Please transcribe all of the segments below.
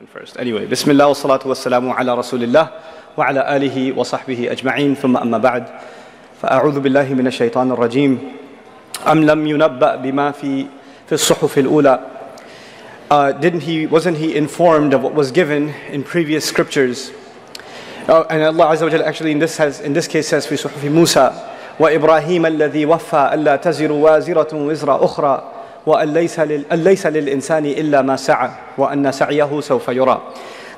First. Anyway, Bismillah wa salatu wa salamu ala Rasulillah wa ala alihi wa sahbihi ajma'in thumma amma ba'd. فأعوذ بالله من الشيطان الرجيم أم لم ينبأ بما في الصحف الأولى. Wasn't he informed of what was given in previous scriptures? And Allah Azza wa Jalla actually in this case says في صحف موسى وإبراهيم الذي وفى ألا تزر وازرة وزر أخرى وأن ليس للإنسان إلا ما سعى وأن سعيه سوف يرى.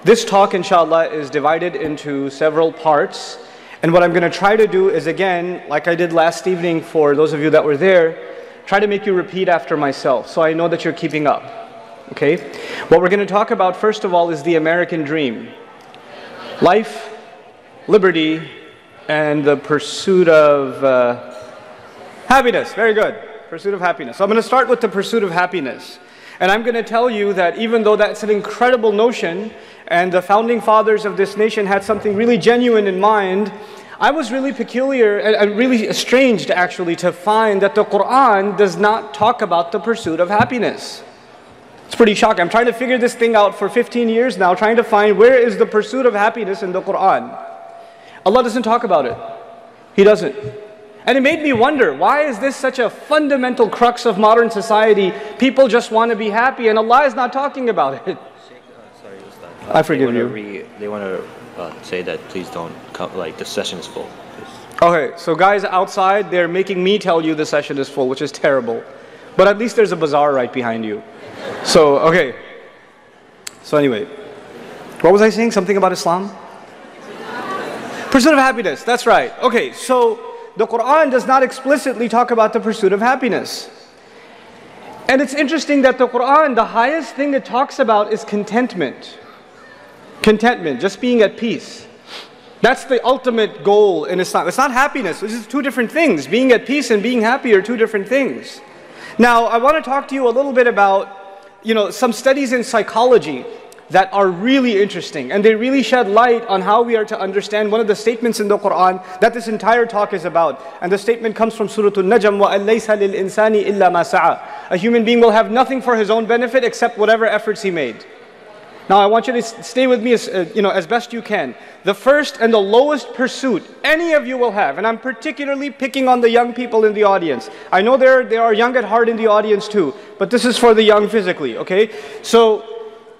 This talk inshallah is divided into several parts, and what I'm going to try to do is, again, like I did last evening for those of you that were there, try to make you repeat after myself so I know that you're keeping up. Okay? What we're going to talk about first of all is the American dream. Life, liberty, and the pursuit of happiness. Very good. Pursuit of happiness. So I'm going to start with the pursuit of happiness. And I'm going to tell you that even though that's an incredible notion, and the founding fathers of this nation had something really genuine in mind, I was really peculiar and really estranged actually to find that the Quran does not talk about the pursuit of happiness. It's pretty shocking. I'm trying to figure this thing out for 15 years now, trying to find where is the pursuit of happiness in the Quran. Allah doesn't talk about it. He doesn't. And it made me wonder, why is this such a fundamental crux of modern society? People just want to be happy and Allah is not talking about it. Sorry, I forgive you. They want to say that please don't come, like the session is full. Okay, so guys outside, they're making me tell you the session is full, which is terrible. But at least there's a bazaar right behind you. So, okay. So anyway, what was I saying? Something about Islam? Pursuit of happiness, that's right. Okay, so the Quran does not explicitly talk about the pursuit of happiness. And it's interesting that the Quran, the highest thing it talks about is contentment. Contentment, just being at peace. That's the ultimate goal in Islam. It's not happiness, this is two different things. Being at peace and being happy are two different things. Now, I want to talk to you a little bit about, some studies in psychology that are really interesting, and they really shed light on how we are to understand one of the statements in the Quran that this entire talk is about. And the statement comes from Surah An-Najm, وَأَن لَيْسَ لِلْإِنسَانِ إِلَّا مَا سَعَى. A human being will have nothing for his own benefit except whatever efforts he made. Now I want you to stay with me as best you can. The first and the lowest pursuit any of you will have, and I'm particularly picking on the young people in the audience. I know there are young at heart in the audience too, but this is for the young physically, okay? So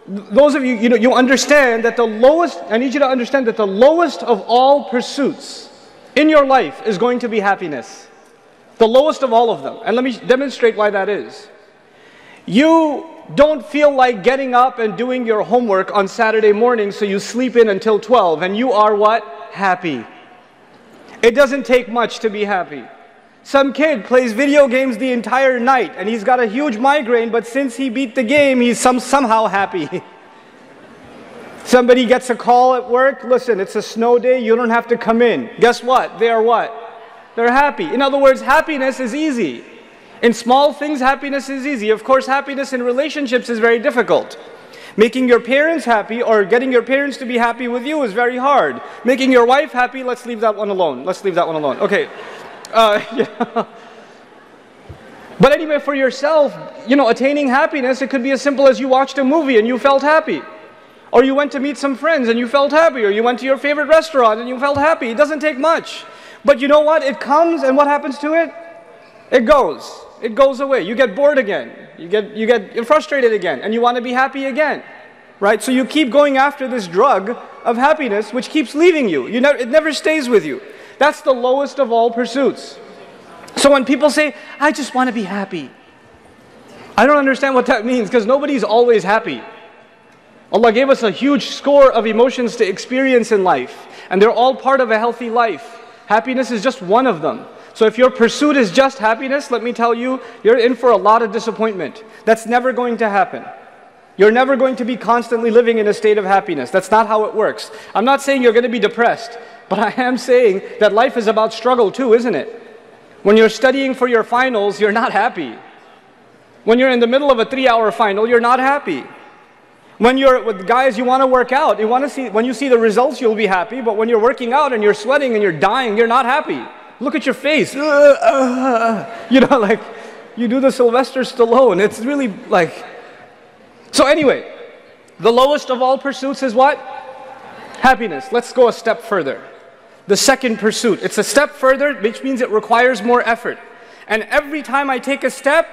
those of you, you understand that I need you to understand that the lowest of all pursuits in your life is going to be happiness. The lowest of all of them. And let me demonstrate why that is. You don't feel like getting up and doing your homework on Saturday morning, so you sleep in until 12, and you are what? Happy. It doesn't take much to be happy. Some kid plays video games the entire night and he's got a huge migraine, but since he beat the game, he's somehow happy. Somebody gets a call at work, listen, it's a snow day, you don't have to come in. Guess what? They are what? They're happy. In other words, happiness is easy. In small things, happiness is easy. Of course, happiness in relationships is very difficult. Making your parents happy or getting your parents to be happy with you is very hard. Making your wife happy, let's leave that one alone. Let's leave that one alone. Okay. Yeah. But anyway, for yourself, attaining happiness, it could be as simple as you watched a movie and you felt happy. Or you went to meet some friends and you felt happy. Or you went to your favorite restaurant and you felt happy. It doesn't take much. But you know what? It comes, and what happens to it? It goes. It goes away. You get bored again. You get frustrated again. And you want to be happy again. Right? So you keep going after this drug of happiness, which keeps leaving you. It never stays with you. That's the lowest of all pursuits. So when people say, I just want to be happy, I don't understand what that means, because nobody's always happy. Allah gave us a huge score of emotions to experience in life, and they're all part of a healthy life. Happiness is just one of them. So if your pursuit is just happiness, let me tell you, you're in for a lot of disappointment. That's never going to happen. You're never going to be constantly living in a state of happiness. That's not how it works. I'm not saying you're going to be depressed, but I am saying that life is about struggle too, isn't it? When you're studying for your finals, you're not happy. When you're in the middle of a 3-hour final, you're not happy. When you're with guys, you want to work out. When you see the results, you'll be happy. But when you're working out and you're sweating and you're dying, you're not happy. Look at your face. Like you do the Sylvester Stallone. It's really like... So anyway, The lowest of all pursuits is what? Happiness. Let's go a step further. The second pursuit. It's a step further, which means it requires more effort. And every time I take a step,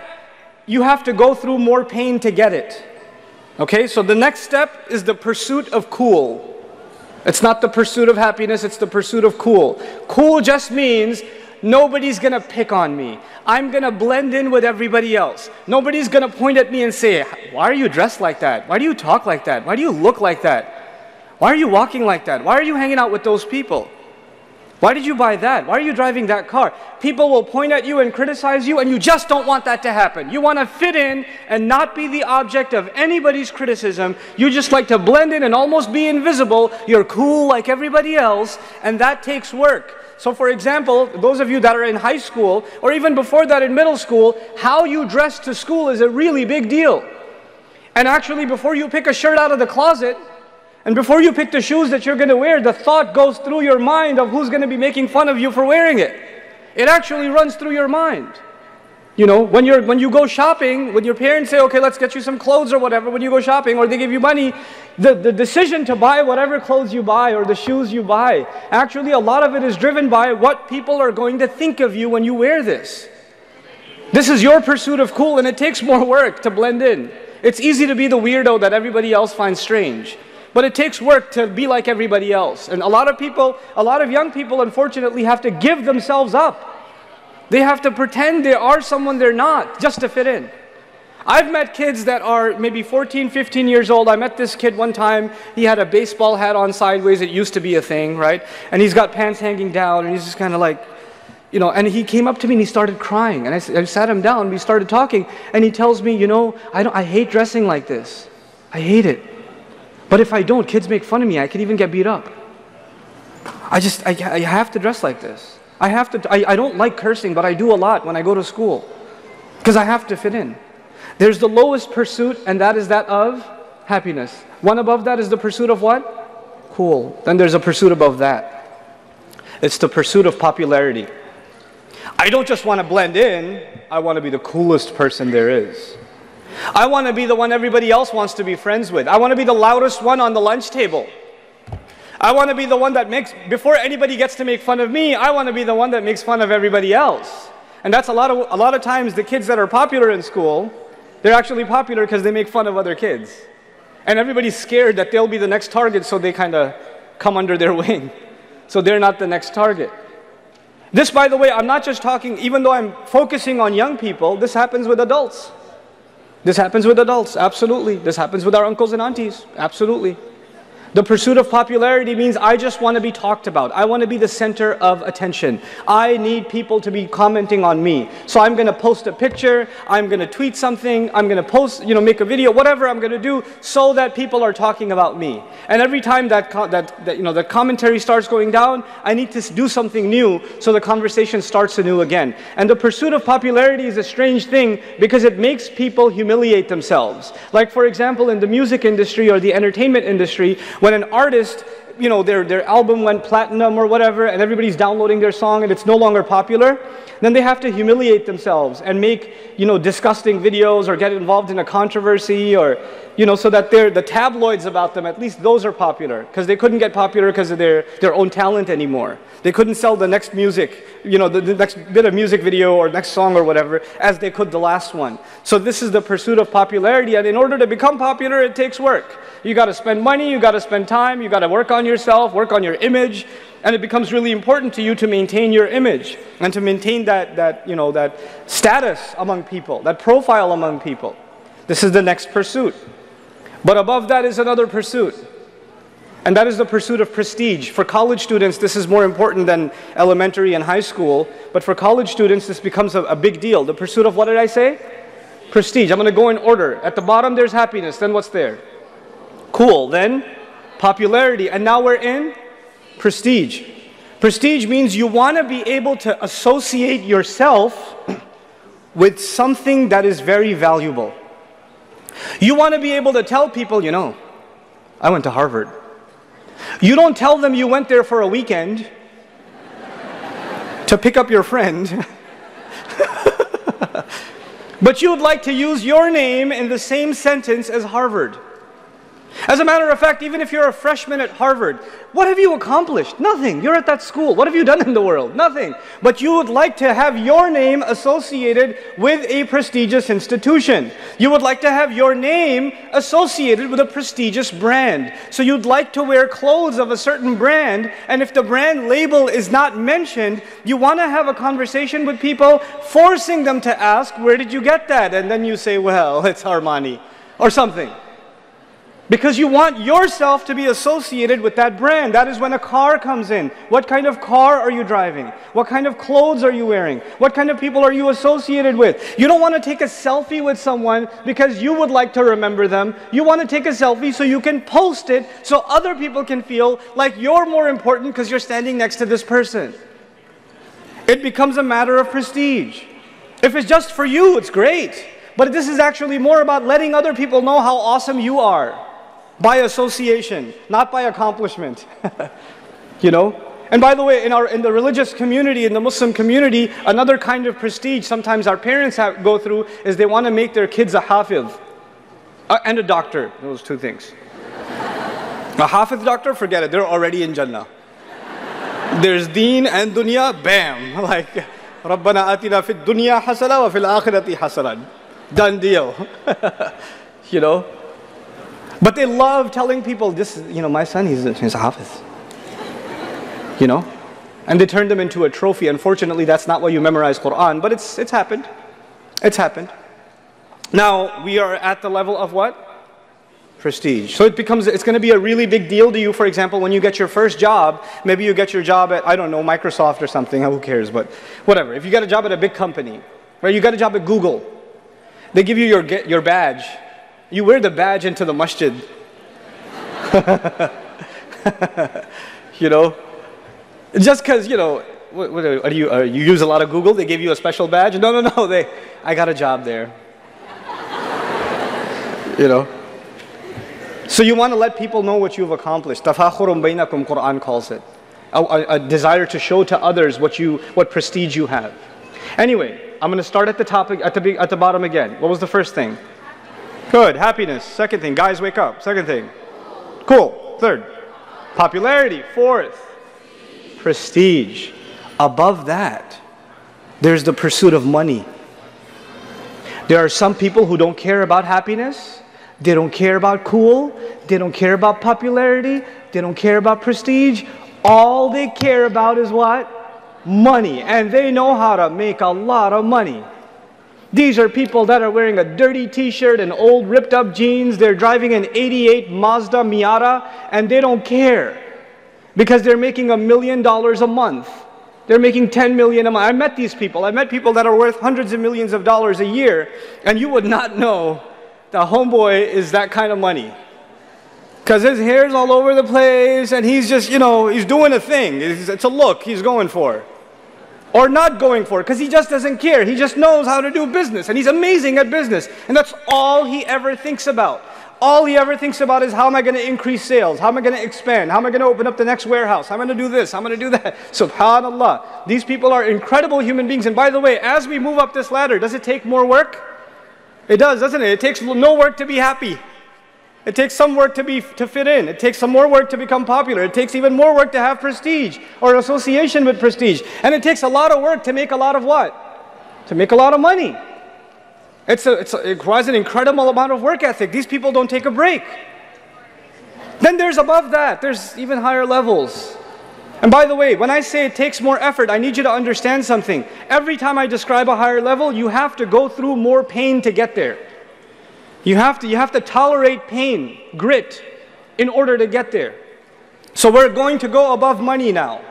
you have to go through more pain to get it. Okay, so the next step is the pursuit of cool. It's not the pursuit of happiness, it's the pursuit of cool. Cool just means nobody's gonna pick on me. I'm gonna blend in with everybody else. Nobody's gonna point at me and say, why are you dressed like that? Why do you talk like that? Why do you look like that? Why are you walking like that? Why are you hanging out with those people? Why did you buy that? Why are you driving that car? People will point at you and criticize you, and you just don't want that to happen. You want to fit in and not be the object of anybody's criticism. You just like to blend in and almost be invisible. You're cool like everybody else, and that takes work. So for example, those of you that are in high school, or even before that in middle school, how you dress to school is a really big deal. And actually, before you pick a shirt out of the closet, and before you pick the shoes that you're going to wear, the thought goes through your mind of who's going to be making fun of you for wearing it. It actually runs through your mind. You know, when you go shopping, when your parents say, okay, let's get you some clothes or whatever, when you go shopping, or they give you money, the decision to buy whatever clothes you buy or the shoes you buy, actually a lot of it is driven by what people are going to think of you when you wear this. This is your pursuit of cool, and it takes more work to blend in. It's easy to be the weirdo that everybody else finds strange. But it takes work to be like everybody else. And a lot of young people, unfortunately, have to give themselves up. They have to pretend they are someone they're not, just to fit in. I've met kids that are maybe 14, 15 years old. I met this kid one time. He had a baseball hat on sideways. It used to be a thing, right? And he's got pants hanging down, and he's just kind of like, you know, and he came up to me and he started crying. And I sat him down, we started talking, and he tells me, you know, I hate dressing like this. I hate it. But if I don't, kids make fun of me. I could even get beat up. I have to dress like this. I don't like cursing, but I do a lot when I go to school. Because I have to fit in. There's the lowest pursuit, and that is that of happiness. One above that is the pursuit of what? Cool. Then there's a pursuit above that. It's the pursuit of popularity. I don't just want to blend in. I want to be the coolest person there is. I want to be the one everybody else wants to be friends with. I want to be the loudest one on the lunch table. I want to be the one that before anybody gets to make fun of me, I want to be the one that makes fun of everybody else. And that's a lot of times the kids that are popular in school, they're actually popular because they make fun of other kids. And everybody's scared that they'll be the next target, so they kind of come under their wing. So they're not the next target. This, by the way, I'm not just talking, even though I'm focusing on young people, this happens with adults. This happens with adults, absolutely. This happens with our uncles and aunties, absolutely. The pursuit of popularity means I just want to be talked about. I want to be the center of attention. I need people to be commenting on me. So I'm going to post a picture, I'm going to tweet something, I'm going to post, make a video, whatever I'm going to do so that people are talking about me. And every time that the commentary starts going down, I need to do something new so the conversation starts anew again. And the pursuit of popularity is a strange thing because it makes people humiliate themselves. Like for example, in the music industry or the entertainment industry, when an artist, their album went platinum or whatever, and everybody's downloading their song and it's no longer popular, then they have to humiliate themselves and make, disgusting videos or get involved in a controversy or, so that the tabloids about them, at least those are popular, because they couldn't get popular because of their own talent anymore. They couldn't sell the next music, the next bit of music video or next song or whatever, as they could the last one. So this is the pursuit of popularity, and in order to become popular, it takes work. You got to spend money, you got to spend time, you got to work on yourself, work on your image, and it becomes really important to you to maintain your image and to maintain that status among people, that profile among people. This is the next pursuit. But above that is another pursuit, and that is the pursuit of prestige. For college students, this is more important than elementary and high school, but for college students, this becomes a big deal. The pursuit of, what did I say? Prestige. I'm going to go in order. At the bottom, there's happiness. Then what's there? Cool. Then popularity. And now we're in prestige. Prestige means you want to be able to associate yourself with something that is very valuable. You want to be able to tell people, I went to Harvard. You don't tell them you went there for a weekend to pick up your friend. But you would like to use your name in the same sentence as Harvard. As a matter of fact, even if you're a freshman at Harvard, what have you accomplished? Nothing. You're at that school. What have you done in the world? Nothing. But you would like to have your name associated with a prestigious institution. You would like to have your name associated with a prestigious brand. So you'd like to wear clothes of a certain brand, and if the brand label is not mentioned, you want to have a conversation with people, forcing them to ask, where did you get that? And then you say, well, it's Armani, or something. Because you want yourself to be associated with that brand. That is when a car comes in. What kind of car are you driving? What kind of clothes are you wearing? What kind of people are you associated with? You don't want to take a selfie with someone because you would like to remember them. You want to take a selfie so you can post it so other people can feel like you're more important because you're standing next to this person. It becomes a matter of prestige. If it's just for you, it's great. But this is actually more about letting other people know how awesome you are. By association, not by accomplishment. You know? And by the way, in the religious community, in the Muslim community, another kind of prestige sometimes our parents go through is they want to make their kids a hafiz and a doctor. Those two things. A hafiz doctor, forget it. They're already in Jannah. There's deen and dunya, bam. Like, Rabbana atina fid dunya hasana wa fil akhirati hasanan. Done deal. You know? But they love telling people, this, you know, my son, he's a hafiz. You know? And they turn them into a trophy. Unfortunately, that's not why you memorize Quran, but it's happened. It's happened. Now, we are at the level of what? Prestige. So it's going to be a really big deal to you, for example, when you get your first job. Maybe you get your job at, I don't know, Microsoft or something, who cares, but whatever. If you get a job at a big company, right? You got a job at Google. They give you your badge. You wear the badge into the masjid. You know? Just because, you know, you use a lot of Google, they give you a special badge? No, I got a job there. You know? So you want to let people know what you've accomplished. Tafakhurun bainakum, Quran calls it. A desire to show to others what prestige you have. Anyway, I'm going to start at the topic, at the bottom again. What was the first thing? Good, happiness. Second thing, guys, wake up. Second thing, cool. Third, popularity. Fourth, prestige. Above that, there's the pursuit of money. There are some people who don't care about happiness. They don't care about cool. They don't care about popularity. They don't care about prestige. All they care about is what? Money. And they know how to make a lot of money. These are people that are wearing a dirty t-shirt and old ripped up jeans. They're driving an 88 Mazda Miata and they don't care. Because they're making $1 million a month. They're making 10 million a month. I met these people. I met people that are worth hundreds of millions of dollars a year. And you would not know the homeboy is that kind of money. Because his hair's all over the place and he's just, you know, he's doing a thing. It's a look he's going for. Or not going for it, because he just doesn't care. He just knows how to do business, and he's amazing at business. And that's all he ever thinks about. All he ever thinks about is, how am I going to increase sales? How am I going to expand? How am I going to open up the next warehouse? How am I going to do this? How am I going to do that? SubhanAllah. These people are incredible human beings. And by the way, as we move up this ladder, does it take more work? It does, doesn't it? It takes no work to be happy. It takes some work to fit in. It takes some more work to become popular. It takes even more work to have prestige or association with prestige. And it takes a lot of work to make a lot of what? To make a lot of money. It requires an incredible amount of work ethic. These people don't take a break. Then there's above that. There's even higher levels. And by the way, when I say it takes more effort, I need you to understand something. Every time I describe a higher level, you have to go through more pain to get there. You have to tolerate pain, grit, in order to get there. So we're going to go above money now.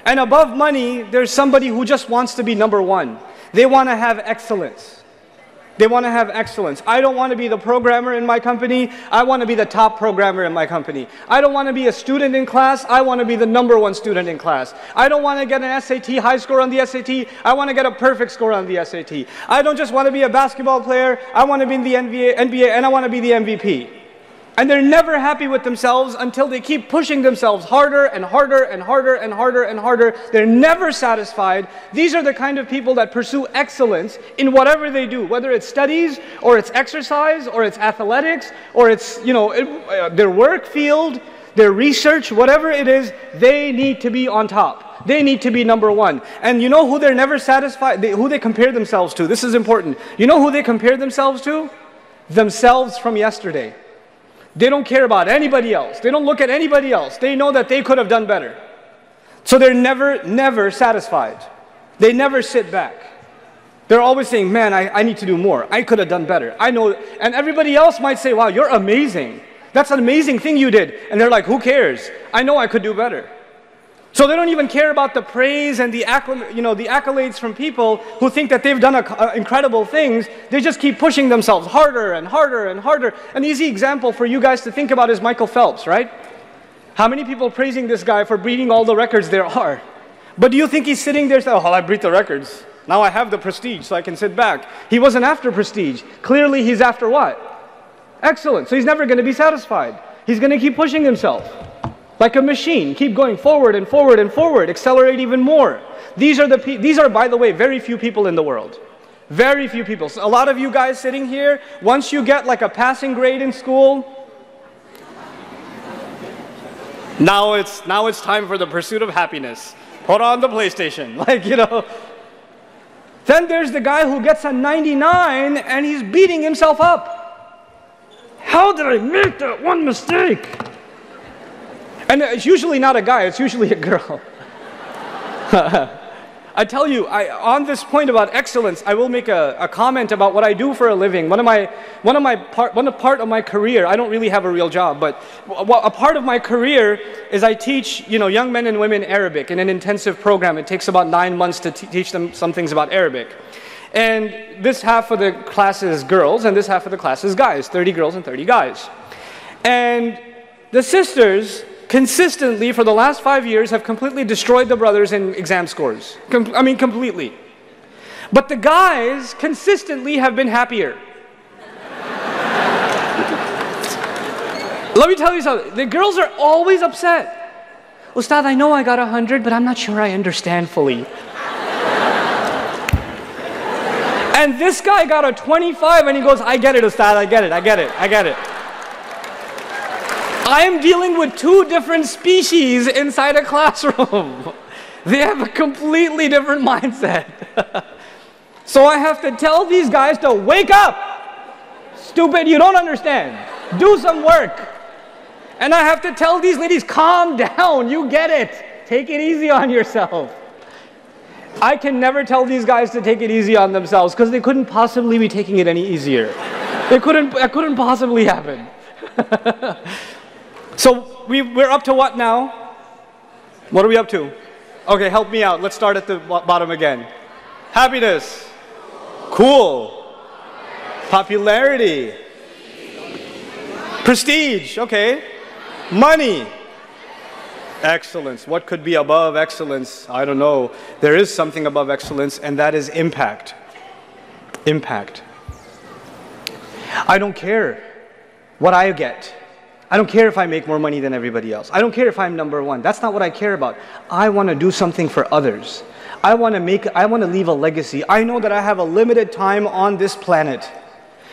And above money, there's somebody who just wants to be number one. They want to have excellence. They want to have excellence. I don't want to be the programmer in my company. I want to be the top programmer in my company. I don't want to be a student in class. I want to be the number one student in class. I don't want to get an SAT high score on the SAT. I want to get a perfect score on the SAT. I don't just want to be a basketball player. I want to be in the NBA and I want to be the MVP. And they're never happy with themselves until they keep pushing themselves harder and harder and harder and harder and harder. They're never satisfied. These are the kind of people that pursue excellence in whatever they do, whether it's studies or it's exercise or it's athletics or it's, their work field, their research, whatever it is, they need to be on top. They need to be number one. And you know who they're never satisfied, who they compare themselves to? This is important. You know who they compare themselves to? Themselves from yesterday. They don't care about anybody else. They don't look at anybody else. They know that they could have done better. So they're never satisfied. They never sit back. They're always saying, man, I need to do more. I could have done better. I know. And everybody else might say, wow, you're amazing. That's an amazing thing you did. And they're like, who cares? I know I could do better. So they don't even care about the praise and the accolades from people who think that they've done incredible things. They just keep pushing themselves harder and harder and harder. An easy example for you guys to think about is Michael Phelps, right? How many people praising this guy for beating all the records there are? But do you think he's sitting there saying, oh, I beat the records. Now I have the prestige so I can sit back. He wasn't after prestige. Clearly he's after what? Excellence. So he's never going to be satisfied. He's going to keep pushing himself. Like a machine, keep going forward and forward and forward, accelerate even more. These are, by the way, very few people in the world. Very few people. So a lot of you guys sitting here, once you get like a passing grade in school, now it's time for the pursuit of happiness. Put on the PlayStation, Then there's the guy who gets a 99 and he's beating himself up. How did I make that one mistake? And it's usually not a guy, it's usually a girl. I tell you, on this point about excellence, I will make a comment about what I do for a living. One part of my career, I don't really have a real job, but a part of my career is I teach young men and women Arabic in an intensive program. It takes about 9 months to teach them some things about Arabic. And this half of the class is girls, and this half of the class is guys, 30 girls and 30 guys. And the sisters consistently, for the last 5 years, have completely destroyed the brothers in exam scores. Completely. But the guys consistently have been happier. Let me tell you something. The girls are always upset. Ustad, I know I got 100, but I'm not sure I understand fully. And this guy got a 25 and he goes, I get it, Ustad, I get it. I am dealing with two different species inside a classroom. They have a completely different mindset. So I have to tell these guys to wake up. Stupid, you don't understand. Do some work. And I have to tell these ladies, calm down, you get it. Take it easy on yourself. I can never tell these guys to take it easy on themselves because they couldn't possibly be taking it any easier. It couldn't possibly happen. So we're up to what now? What are we up to? Okay, help me out. Let's start at the bottom again. Happiness. Cool. Popularity. Prestige. Okay. Money. Excellence. What could be above excellence? I don't know. There is something above excellence, and that is impact. Impact. I don't care what I get. I don't care if I make more money than everybody else. I don't care if I'm number one. That's not what I care about. I want to do something for others. I want to leave a legacy. I know that I have a limited time on this planet.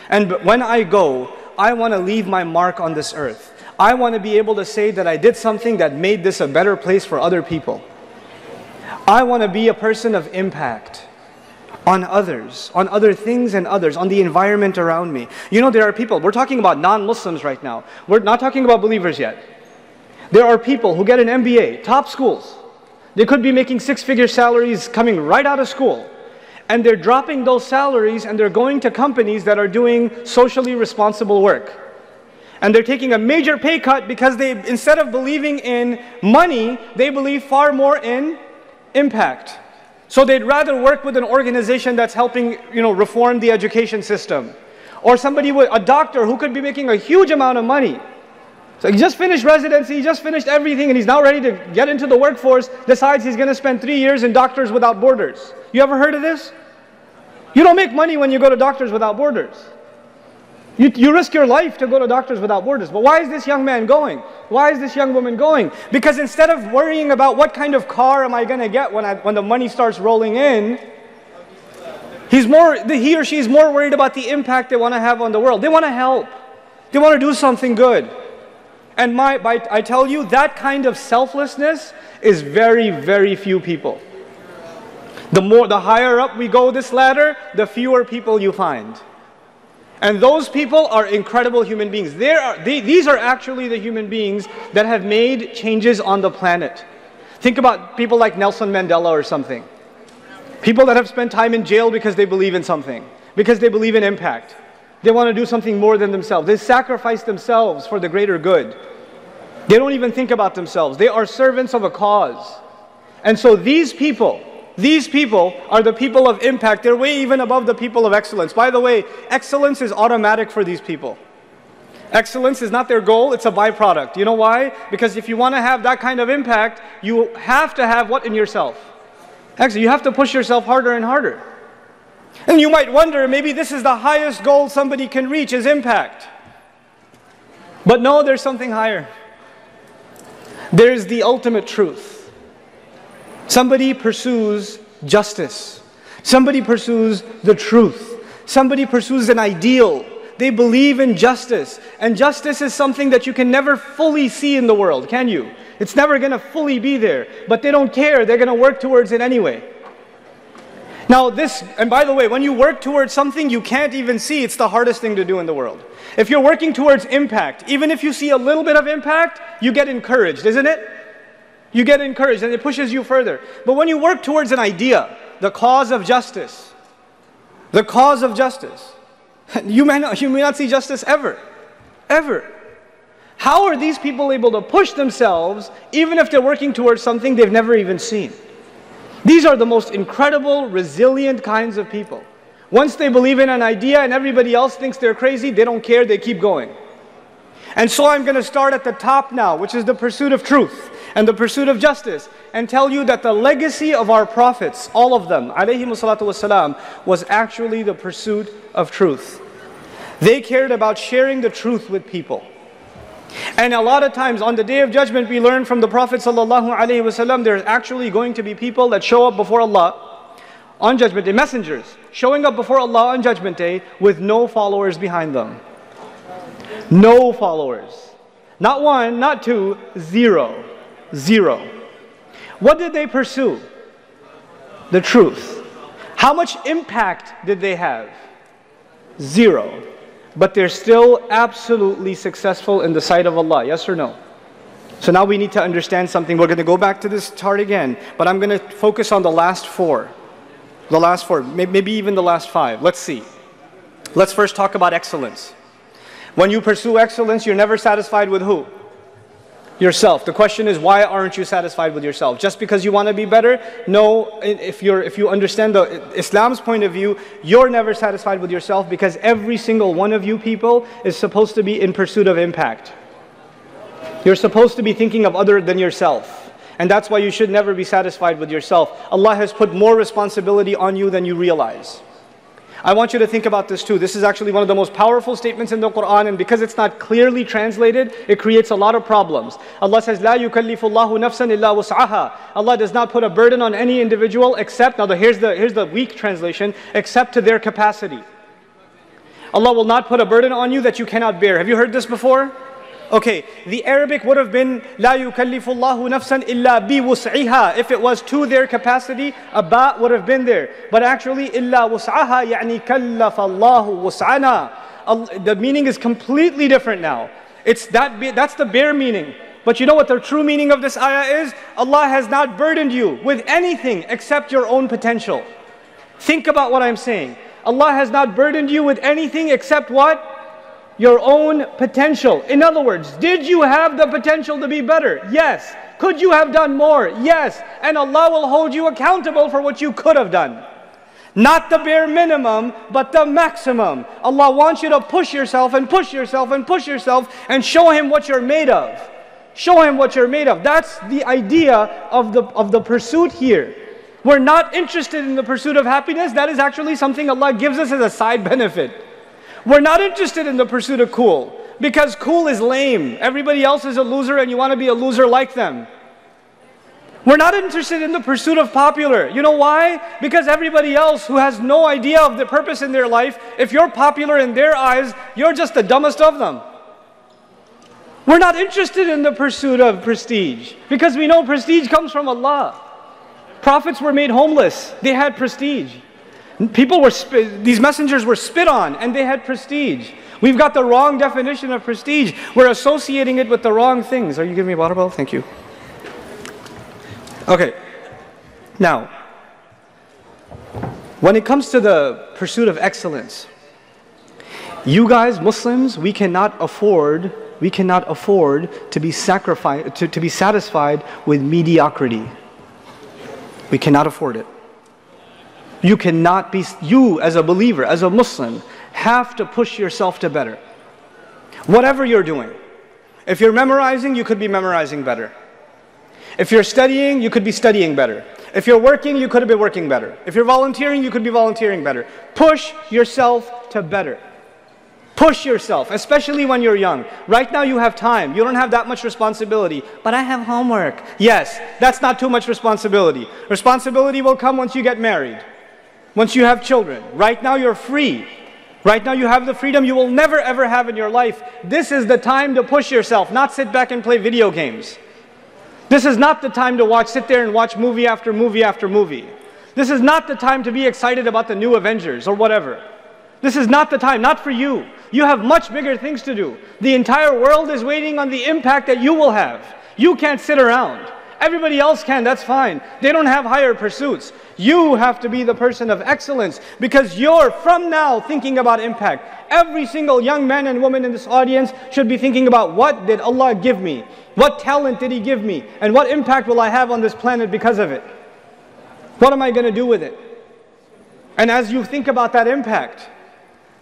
And when I go, I want to leave my mark on this earth. I want to be able to say that I did something that made this a better place for other people. I want to be a person of impact on others, on other things and others, on the environment around me. There are people, we're talking about non-Muslims right now. We're not talking about believers yet. There are people who get an MBA, top schools. They could be making six-figure salaries coming right out of school. And they're dropping those salaries and they're going to companies that are doing socially responsible work. And they're taking a major pay cut because instead of believing in money, they believe far more in impact. So they'd rather work with an organization that's helping, reform the education system. Or a doctor who could be making a huge amount of money. So he just finished residency, he just finished everything, and he's now ready to get into the workforce, decides he's going to spend 3 years in Doctors Without Borders. You ever heard of this? You don't make money when you go to Doctors Without Borders. You risk your life to go to Doctors Without Borders. But why is this young man going? Why is this young woman going? Because instead of worrying about what kind of car am I going to get when the money starts rolling in, he or she is more worried about the impact they want to have on the world. They want to help. They want to do something good. And I tell you, that kind of selflessness is very, very few people. The higher up we go this ladder, the fewer people you find. And those people are incredible human beings. These are actually the human beings that have made changes on the planet. Think about people like Nelson Mandela or something. People that have spent time in jail because they believe in something, because they believe in impact. They want to do something more than themselves. They sacrifice themselves for the greater good. They don't even think about themselves. They are servants of a cause. And so these people are the people of impact. They're way even above the people of excellence. By the way, excellence is automatic for these people. Excellence is not their goal, it's a byproduct. You know why? Because if you want to have that kind of impact, you have to have what in yourself? Actually, you have to push yourself harder and harder. And you might wonder, maybe this is the highest goal somebody can reach, is impact. But no, there's something higher. There's the ultimate truth. Somebody pursues justice. Somebody pursues the truth. Somebody pursues an ideal. They believe in justice. And justice is something that you can never fully see in the world, can you? It's never going to fully be there. But they don't care. They're going to work towards it anyway. Now and by the way, when you work towards something you can't even see, it's the hardest thing to do in the world. If you're working towards impact, even if you see a little bit of impact, you get encouraged, isn't it? You get encouraged and it pushes you further. But when you work towards an idea, the cause of justice, you may not see justice ever. Ever. How are these people able to push themselves even if they're working towards something they've never even seen? These are the most incredible, resilient kinds of people. Once they believe in an idea and everybody else thinks they're crazy, they don't care, they keep going. And so I'm going to start at the top now, which is the pursuit of truth and the pursuit of justice, and tell you that the legacy of our prophets, all of them, alayhimu salatu wassalam, was actually the pursuit of truth. They cared about sharing the truth with people. And a lot of times on the Day of Judgment we learn from the Prophet ﷺ, there's actually going to be people that show up before Allah on Judgment Day, messengers, showing up before Allah on Judgment Day with no followers behind them. No followers. Not one, not two, zero. Zero. What did they pursue? The truth. How much impact did they have? Zero. But they're still absolutely successful in the sight of Allah, yes or no? So now we need to understand something. We're going to go back to this chart again, but I'm going to focus on the last four. The last four, maybe even the last five. Let's see. Let's first talk about excellence. When you pursue excellence, you're never satisfied with who? Yourself. The question is, why aren't you satisfied with yourself? Just because you want to be better? No, if you understand Islam's point of view, you're never satisfied with yourself because every single one of you people is supposed to be in pursuit of impact. You're supposed to be thinking of other than yourself. And that's why you should never be satisfied with yourself. Allah has put more responsibility on you than you realize. I want you to think about this too. This is actually one of the most powerful statements in the Quran, and because it's not clearly translated, it creates a lot of problems. Allah says, "La yukallifu Allahu nafsan illa wus'aha." Allah does not put a burden on any individual except, now here's the weak translation, except to their capacity. Allah will not put a burden on you that you cannot bear. Have you heard this before? Okay, the Arabic would have been "La yukallifu Allahu nafsan illa bi wus'iha." If it was to their capacity, a ba would have been there. But actually, "illa wus'aha" yani kallafa Allahu wus'ana. The meaning is completely different now. That's the bare meaning. But you know what the true meaning of this ayah is? Allah has not burdened you with anything except your own potential. Think about what I'm saying. Allah has not burdened you with anything except what? Your own potential. In other words, did you have the potential to be better? Yes. Could you have done more? Yes. And Allah will hold you accountable for what you could have done. Not the bare minimum, but the maximum. Allah wants you to push yourself and push yourself and push yourself and show Him what you're made of. Show Him what you're made of. That's the idea of the pursuit here. We're not interested in the pursuit of happiness. That is actually something Allah gives us as a side benefit. We're not interested in the pursuit of cool, because cool is lame. Everybody else is a loser and you want to be a loser like them. We're not interested in the pursuit of popular. You know why? Because everybody else who has no idea of the purpose in their life, if you're popular in their eyes, you're just the dumbest of them. We're not interested in the pursuit of prestige, because we know prestige comes from Allah. Prophets were made homeless. They had prestige. These messengers were spit on and they had prestige. We've got the wrong definition of prestige. We're associating it with the wrong things. Are you giving me a water bottle? Thank you. Okay. Now, when it comes to the pursuit of excellence, you guys, Muslims, we cannot afford to be satisfied with mediocrity. We cannot afford it. You as a believer, as a Muslim, have to push yourself to better. Whatever you're doing. If you're memorizing, you could be memorizing better. If you're studying, you could be studying better. If you're working, you could be working better. If you're volunteering, you could be volunteering better. Push yourself to better. Push yourself, especially when you're young. Right now you have time. You don't have that much responsibility. But I have homework. Yes, that's not too much responsibility. Responsibility will come once you get married. Once you have children. Right now you're free. Right now you have the freedom you will never ever have in your life. This is the time to push yourself, not sit back and play video games. This is not the time to sit there and watch movie after movie after movie. This is not the time to be excited about the new Avengers or whatever. This is not the time, not for you. You have much bigger things to do. The entire world is waiting on the impact that you will have. You can't sit around. Everybody else can, that's fine. They don't have higher pursuits. You have to be the person of excellence, because you're from now thinking about impact. Every single young man and woman in this audience should be thinking about, what did Allah give me? What talent did He give me? And what impact will I have on this planet because of it? What am I going to do with it? And as you think about that impact,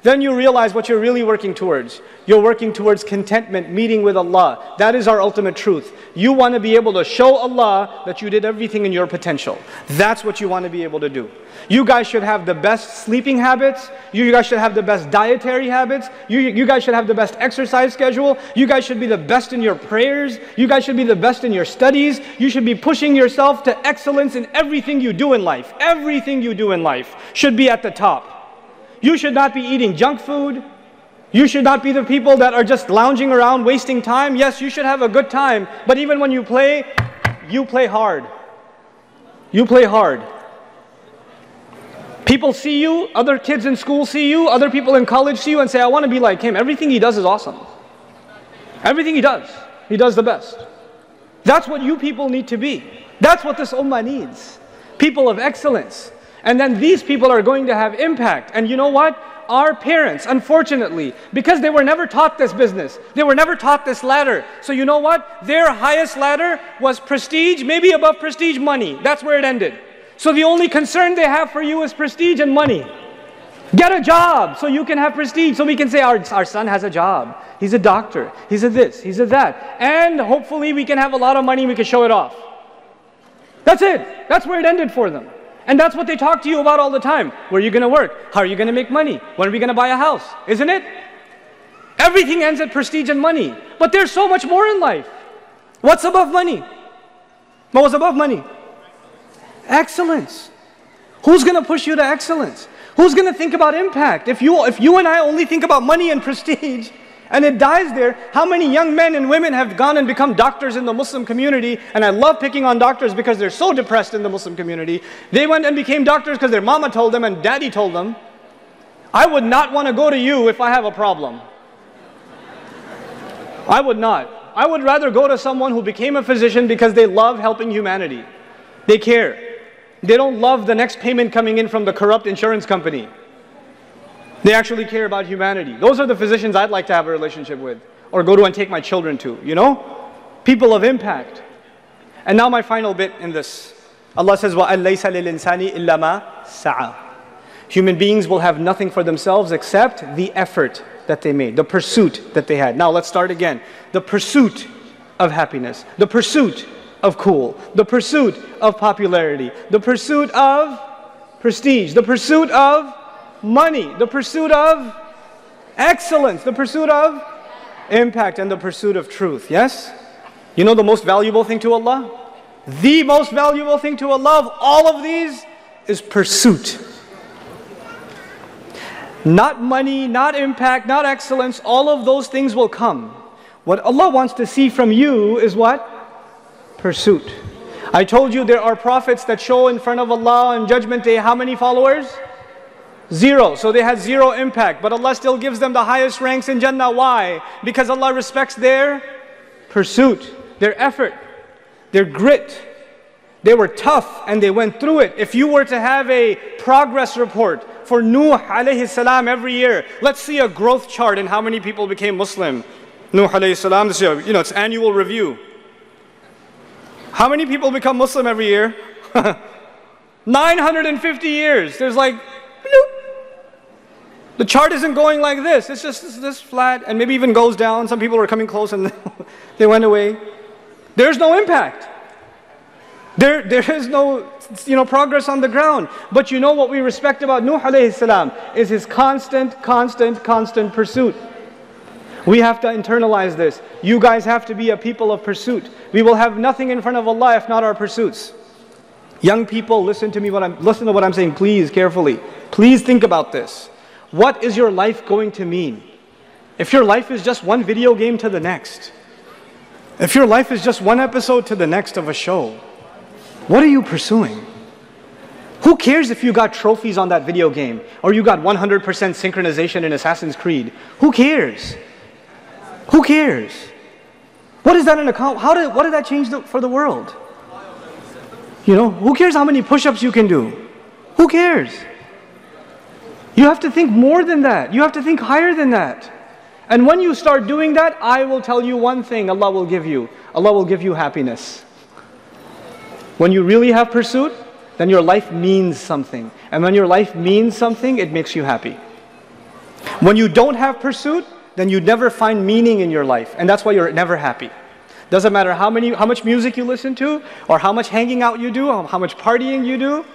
then you realize what you're really working towards. You're working towards contentment, meeting with Allah. That is our ultimate truth. You want to be able to show Allah that you did everything in your potential. That's what you want to be able to do. You guys should have the best sleeping habits. You guys should have the best dietary habits. You guys should have the best exercise schedule. You guys should be the best in your prayers. You guys should be the best in your studies. You should be pushing yourself to excellence in everything you do in life. Everything you do in life should be at the top. You should not be eating junk food. You should not be the people that are just lounging around wasting time. Yes, you should have a good time, but even when you play hard. You play hard. People see you, other kids in school see you, other people in college see you and say, I want to be like him. Everything he does is awesome. Everything he does the best. That's what you people need to be. That's what this ummah needs. People of excellence. And then these people are going to have impact. And you know what? Our parents, unfortunately, because they were never taught this business, they were never taught this ladder. So you know what? Their highest ladder was prestige, maybe above prestige, money. That's where it ended. So the only concern they have for you is prestige and money. Get a job so you can have prestige, so we can say our son has a job. He's a doctor. He's a this, he's a that. And hopefully we can have a lot of money, we can show it off. That's it. That's where it ended for them. And that's what they talk to you about all the time. Where are you going to work? How are you going to make money? When are we going to buy a house? Isn't it? Everything ends at prestige and money. But there's so much more in life. What's above money? What was above money? Excellence. Who's going to push you to excellence? Who's going to think about impact? If you and I only think about money and prestige, and it dies there, how many young men and women have gone and become doctors in the Muslim community? And I love picking on doctors because they're so depressed in the Muslim community. They went and became doctors because their mama told them and daddy told them. I would not want to go to you if I have a problem. I would not. I would rather go to someone who became a physician because they love helping humanity. They care. They don't love the next payment coming in from the corrupt insurance company. They actually care about humanity. Those are the physicians I'd like to have a relationship with, or go to and take my children to, you know? People of impact. And now my final bit in this. Allah says, وَأَن لَيْسَ لِلْإِنسَانِ إِلَّا مَا سَعَى. Human beings will have nothing for themselves except the effort that they made, the pursuit that they had. Now let's start again. The pursuit of happiness, the pursuit of cool, the pursuit of popularity, the pursuit of prestige, the pursuit of money, the pursuit of Excellence, the pursuit of impact and the pursuit of truth. Yes? You know the most valuable thing to Allah? The most valuable thing to Allah of all of these is pursuit. Not money, not impact, not excellence, all of those things will come. What Allah wants to see from you is what? Pursuit. I told you there are prophets that show in front of Allah on Judgment Day how many followers? 0. So they had 0 impact. But Allah still gives them the highest ranks in Jannah. Why? Because Allah respects their pursuit, their effort, their grit. They were tough and they went through it. If you were to have a progress report for Nuh alayhi salam every year, let's see a growth chart in how many people became Muslim. Nuh alayhi salam, this year, it's annual review. How many people become Muslim every year? 950 years. There's like, bloop. The chart isn't going like this. It's just this flat and maybe even goes down. Some people are coming close and they went away. There's no impact. There is no progress on the ground. But you know what we respect about Nuh alayhi salam is his constant pursuit. We have to internalize this. You guys have to be a people of pursuit. We will have nothing in front of Allah if not our pursuits. Young people, listen to what I'm saying, please, carefully. Please think about this. What is your life going to mean? If your life is just one video game to the next, if your life is just one episode to the next of a show, what are you pursuing? Who cares if you got trophies on that video game or you got 100% synchronization in Assassin's Creed? Who cares? Who cares? What is that an account? What did that change for the world? Who cares how many push-ups you can do? Who cares? You have to think more than that. You have to think higher than that. And when you start doing that, I will tell you one thing Allah will give you. Allah will give you happiness. When you really have pursuit, then your life means something. And when your life means something, it makes you happy. When you don't have pursuit, then you never find meaning in your life. And that's why you're never happy. Doesn't matter how much music you listen to, or how much hanging out you do, or how much partying you do,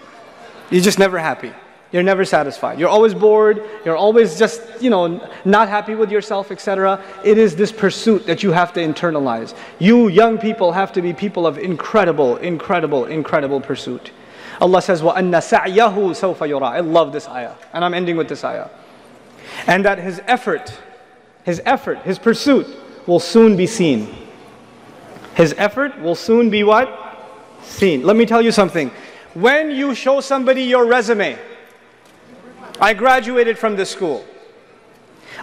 you're just never happy. You're never satisfied. You're always bored. You're always just, not happy with yourself, etc. It is this pursuit that you have to internalize. You young people have to be people of incredible pursuit. Allah says, وَأَنَّ سَعْيَهُ سَوْفَ يُرَى. I love this ayah. And I'm ending with this ayah. And that his effort, his pursuit will soon be seen. His effort will soon be what? Seen. Let me tell you something. When you show somebody your resume, I graduated from this school.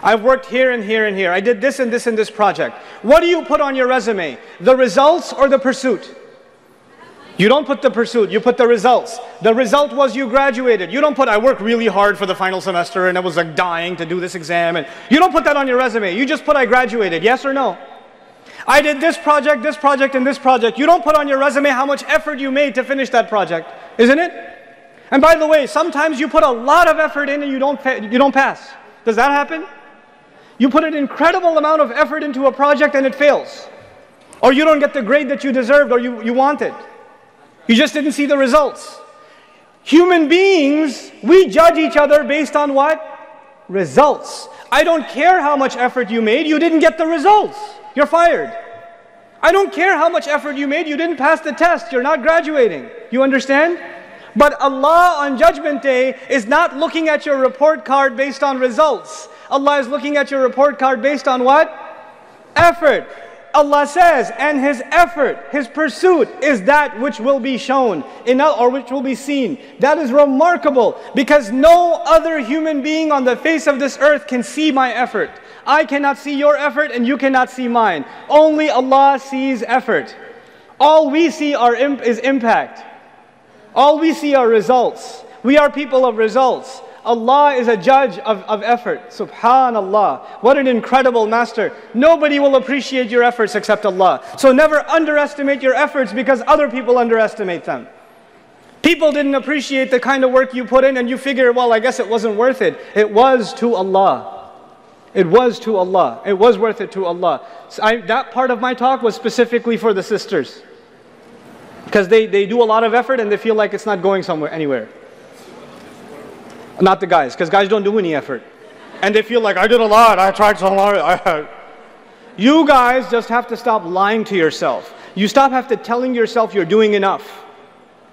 I've worked here and here and here. I did this and this and this project. What do you put on your resume? The results or the pursuit? You don't put the pursuit, you put the results. The result was you graduated. You don't put, I worked really hard for the final semester and I was like dying to do this exam. And you don't put that on your resume. You just put, I graduated. Yes or no? I did this project, and this project. You don't put on your resume how much effort you made to finish that project, isn't it? And by the way, sometimes you put a lot of effort in and you don't pass. Does that happen? You put an incredible amount of effort into a project and it fails. Or you don't get the grade that you deserved or you wanted. You just didn't see the results. Human beings, we judge each other based on what? Results. I don't care how much effort you made, you didn't get the results. You're fired. I don't care how much effort you made, you didn't pass the test, you're not graduating. You understand? But Allah on Judgment Day is not looking at your report card based on results. Allah is looking at your report card based on what? Effort. Allah says, and his effort, his pursuit is that which will be shown, or which will be seen. That is remarkable because no other human being on the face of this earth can see my effort. I cannot see your effort and you cannot see mine. Only Allah sees effort. All we see is impact. All we see are results. We are people of results. Allah is a judge of effort. Subhanallah. What an incredible master. Nobody will appreciate your efforts except Allah. So never underestimate your efforts because other people underestimate them. People didn't appreciate the kind of work you put in and you figure, well, I guess it wasn't worth it. It was to Allah. It was to Allah. It was worth it to Allah. So that part of my talk was specifically for the sisters. Because they do a lot of effort and they feel like it's not going anywhere. Not the guys, because guys don't do any effort. And they feel like, I did a lot, I tried so hard. You guys just have to stop lying to yourself. You have to telling yourself you're doing enough.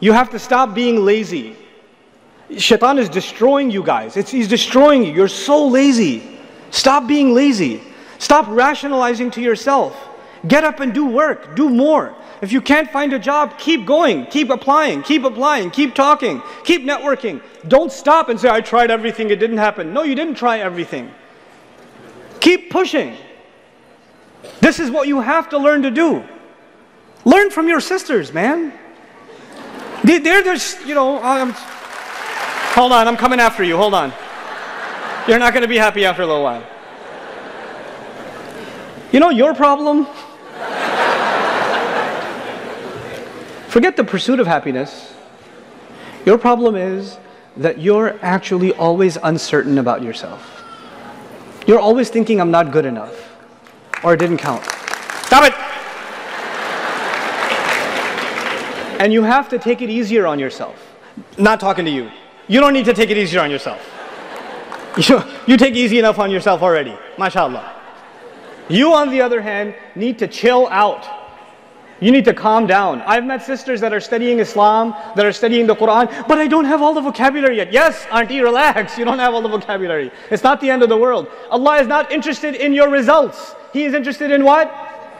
You have to stop being lazy. Shaitan is destroying you guys. He's destroying you. You're so lazy. Stop being lazy. Stop rationalizing to yourself. Get up and do work. Do more. If you can't find a job, keep going. Keep applying. Keep applying. Keep talking. Keep networking. Don't stop and say, I tried everything, it didn't happen. No, you didn't try everything. Keep pushing. This is what you have to learn to do. Learn from your sisters, man. They're just, you know, hold on, I'm coming after you, hold on. You're not going to be happy after a little while. You know your problem? Forget the pursuit of happiness. Your problem is that you're actually always uncertain about yourself. You're always thinking, I'm not good enough, or it didn't count. Stop it! And you have to take it easier on yourself. Not talking to you. You don't need to take it easier on yourself. You take easy enough on yourself already. MashaAllah. You, on the other hand, need to chill out. You need to calm down. I've met sisters that are studying Islam, that are studying the Quran, but I don't have all the vocabulary yet. Yes, auntie, relax. You don't have all the vocabulary. It's not the end of the world. Allah is not interested in your results. He is interested in what?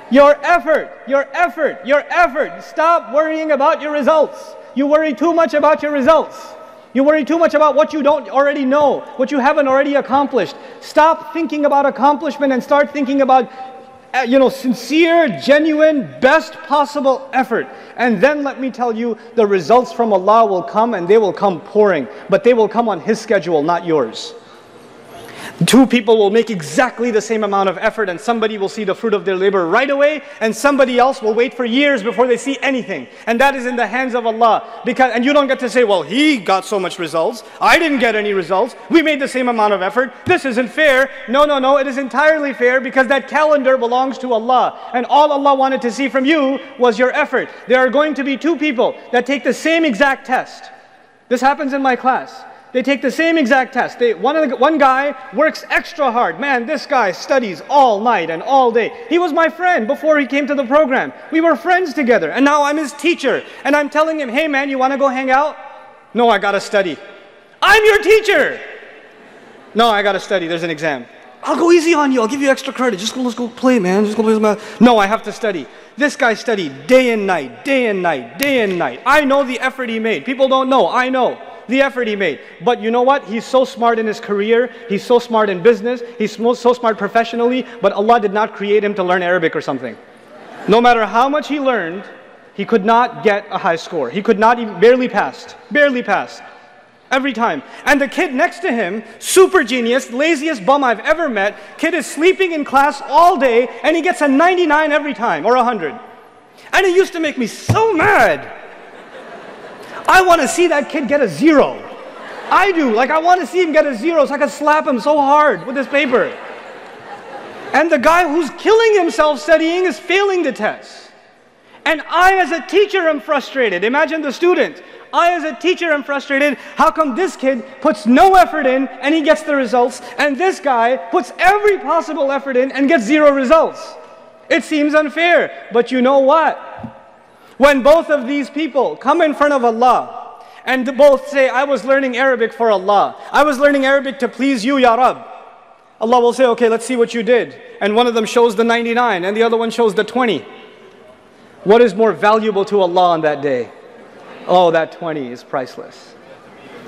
Your effort. Your effort. Your effort. Stop worrying about your results. You worry too much about your results. You worry too much about what you don't already know, what you haven't already accomplished. Stop thinking about accomplishment and start thinking about sincere, genuine, best possible effort. And then let me tell you, the results from Allah will come, and they will come pouring. But they will come on His schedule, not yours. Two people will make exactly the same amount of effort, and somebody will see the fruit of their labor right away, and somebody else will wait for years before they see anything. And that is in the hands of Allah. And you don't get to say, well, he got so much results, I didn't get any results, we made the same amount of effort, this isn't fair. No, no, no, it is entirely fair, because that calendar belongs to Allah. And all Allah wanted to see from you was your effort. There are going to be two people that take the same exact test. This happens in my class. They take the same exact test. One guy works extra hard. Man, this guy studies all night and all day. He was my friend before he came to the program. We were friends together, and now I'm his teacher. And I'm telling him, hey man, you want to go hang out? No, I got to study. I'm your teacher! No, I got to study. There's an exam. I'll go easy on you. I'll give you extra credit. Let's go play, man. Just go play some math. No, I have to study. This guy studied day and night, day and night, day and night. I know the effort he made. People don't know. I know the effort he made. But you know what? He's so smart in his career. He's so smart in business. He's so smart professionally. But Allah did not create him to learn Arabic or something. No matter how much he learned, he could not get a high score. He could not even, barely passed. Barely passed. Every time. And the kid next to him, super genius, laziest bum I've ever met, kid is sleeping in class all day and he gets a 99 every time, or 100. And it used to make me so mad. I want to see that kid get a 0. I do. Like, I want to see him get a 0 so I can slap him so hard with this paper. And the guy who's killing himself studying is failing the test. And I as a teacher am frustrated. Imagine the student. I as a teacher am frustrated. How come this kid puts no effort in and he gets the results, and this guy puts every possible effort in and gets 0 results? It seems unfair. But you know what? When both of these people come in front of Allah and both say, I was learning Arabic for Allah, I was learning Arabic to please you, Ya Rab, Allah will say, okay, let's see what you did. And one of them shows the 99 and the other one shows the 20. What is more valuable to Allah on that day? Oh, that 20 is priceless.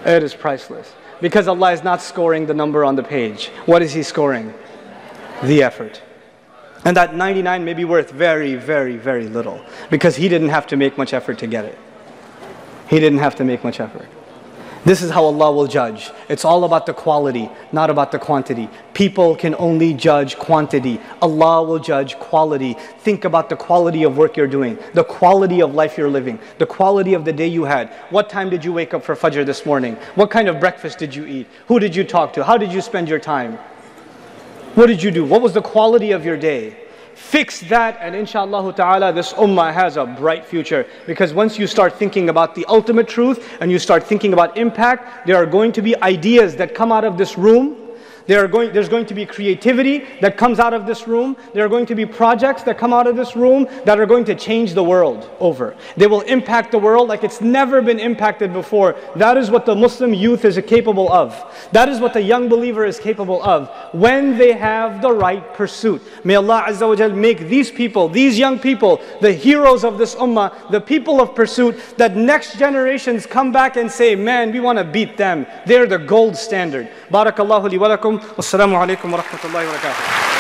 It is priceless. Because Allah is not scoring the number on the page. What is He scoring? The effort. And that 99 may be worth very, very, very little. Because he didn't have to make much effort to get it. He didn't have to make much effort. This is how Allah will judge. It's all about the quality, not about the quantity. People can only judge quantity. Allah will judge quality. Think about the quality of work you're doing, the quality of life you're living, the quality of the day you had. What time did you wake up for Fajr this morning? What kind of breakfast did you eat? Who did you talk to? How did you spend your time? What did you do? What was the quality of your day? Fix that, and inshallah ta'ala, this ummah has a bright future. Because once you start thinking about the ultimate truth and you start thinking about impact, there are going to be ideas that come out of this room There's going to be creativity that comes out of this room. There are going to be projects that come out of this room that are going to change the world over. They will impact the world like it's never been impacted before. That is what the Muslim youth is capable of. That is what the young believer is capable of when they have the right pursuit. May Allah Azza wa Jal make these people, these young people, the heroes of this ummah, the people of pursuit, that next generations come back and say, man, we want to beat them. They're the gold standard. Barakallahu li wa lakum. Wassalamu alaikum wa rahmatullahi wa barakatuh.